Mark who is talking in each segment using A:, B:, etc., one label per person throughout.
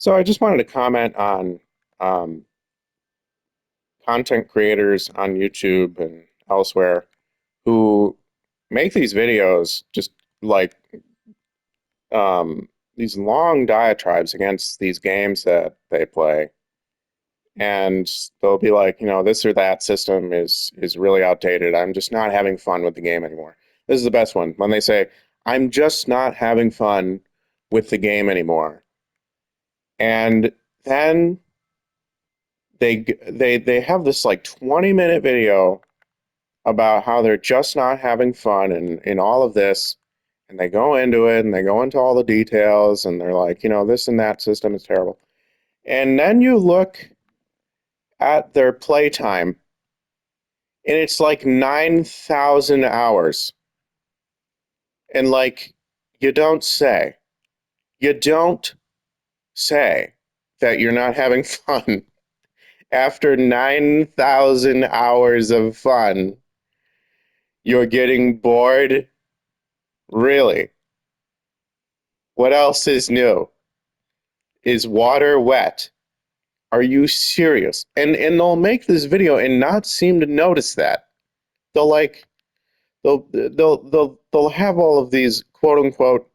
A: So I just wanted to comment on um, content creators on YouTube and elsewhere who make these videos just like um, these long diatribes against these games that they play. And they'll be like, this or that system is really outdated. I'm just not having fun with the game anymore. This is the best one when they say, I'm just not having fun with the game anymore. And then they have this like 20-minute video about how they're just not having fun in all of this, and they go into it and they go into all the details, and they're like, this and that system is terrible. And then you look at their playtime, and it's like 9,000 hours. And like, you don't say, you don't say that you're not having fun after 9,000 hours of fun. You're getting bored? Really? What else is new? Is water wet? Are you serious? And they'll make this video and not seem to notice that. They'll like they'll have all of these quote unquote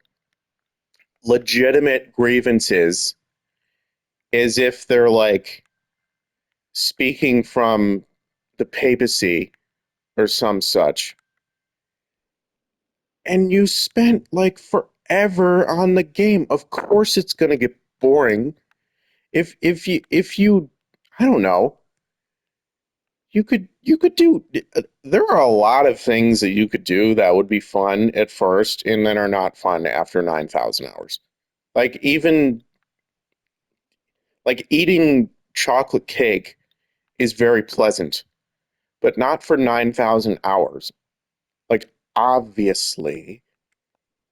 A: legitimate grievances as if they're like speaking from the papacy or some such. And you spent like forever on the game. Of course it's gonna get boring. If you I don't know, you could do there are a lot of things that you could do that would be fun at first and then are not fun after 9,000 hours. Like even like eating chocolate cake is very pleasant, but not for 9,000 hours. Like obviously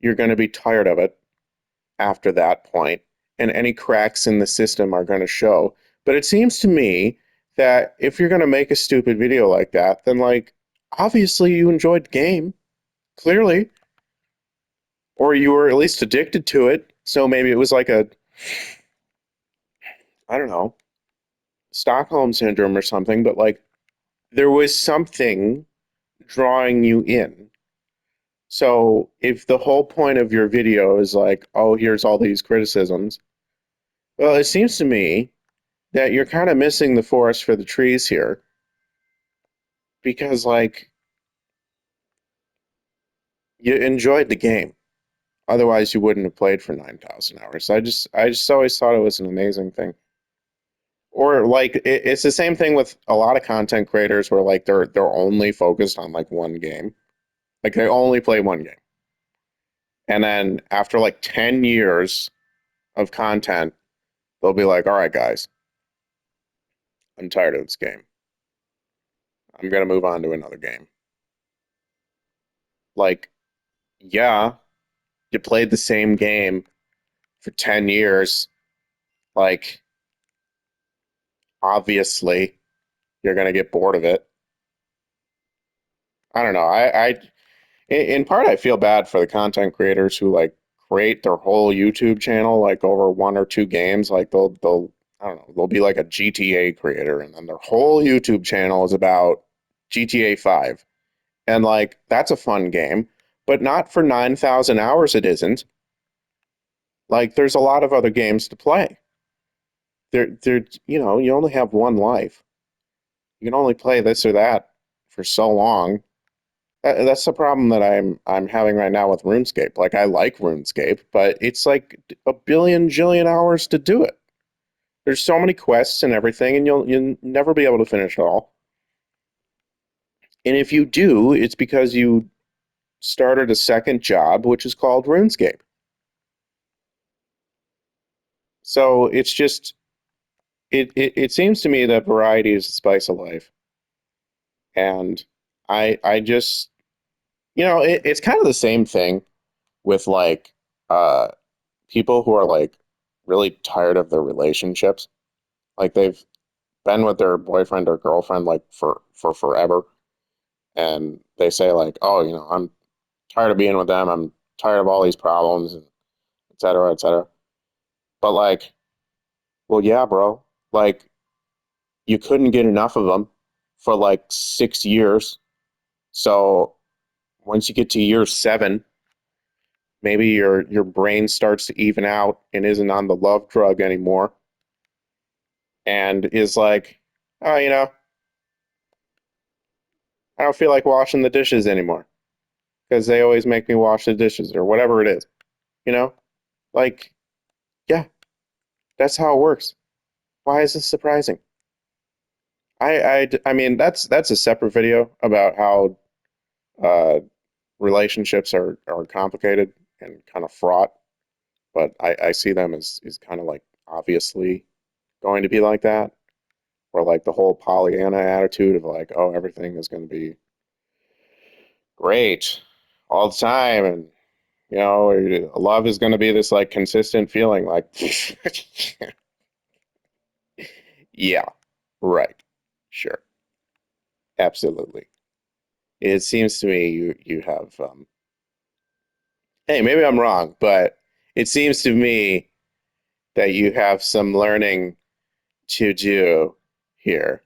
A: you're going to be tired of it after that point, and any cracks in the system are going to show. But it seems to me that if you're going to make a stupid video like that, then like obviously you enjoyed the game, clearly, or you were at least addicted to it. So maybe it was like a, I don't know, Stockholm syndrome or something, but like there was something drawing you in. So if the whole point of your video is like, oh, here's all these criticisms, well, it seems to me that you're kind of missing the forest for the trees here because like you enjoyed the game. Otherwise, you wouldn't have played for 9,000 hours. I just always thought it was an amazing thing. Or like it's the same thing with a lot of content creators where like they're only focused on like one game. Like they only play one game. And then after like 10 years of content, they'll be like, "All right, guys, I'm tired of this game. I'm gonna move on to another game." Like, yeah, you played the same game for 10 years. Like, obviously, you're gonna get bored of it. I don't know. In part, I feel bad for the content creators who like create their whole YouTube channel like over one or two games. Like they'll I don't know, they'll be like a GTA creator, and then their whole YouTube channel is about GTA 5. And like that's a fun game, but not for 9,000 hours it isn't. Like there's a lot of other games to play. You only have one life. You can only play this or that for so long. That's the problem that I'm having right now with RuneScape. Like I like RuneScape, but it's like a billion jillion hours to do it. There's so many quests and everything, and you'll never be able to finish it all. And if you do, it's because you started a second job, which is called RuneScape. So it's just it seems to me that variety is the spice of life, and I just it's kind of the same thing with like uh people who are like really tired of their relationships. Like they've been with their boyfriend or girlfriend like for forever, and they say like, "Oh, I'm tired of being with them. I'm tired of all these problems, and et cetera, et cetera." But like, Well, yeah, bro. Like you couldn't get enough of them for like 6 years. So once you get to year seven, maybe your brain starts to even out and isn't on the love drug anymore, and is like, oh, I don't feel like washing the dishes anymore because they always make me wash the dishes or whatever it is. You know, like, yeah, that's how it works. Why is this surprising? I mean, that's a separate video about how uh, relationships are complicated and kind of fraught, but I see them as kind of like obviously going to be like that, or like the whole Pollyanna attitude of like, oh, everything is going to be great all the time, and love is going to be this like consistent feeling. Like, yeah, right, sure, absolutely. It seems to me you have hey, maybe I'm wrong, but it seems to me that you have some learning to do here.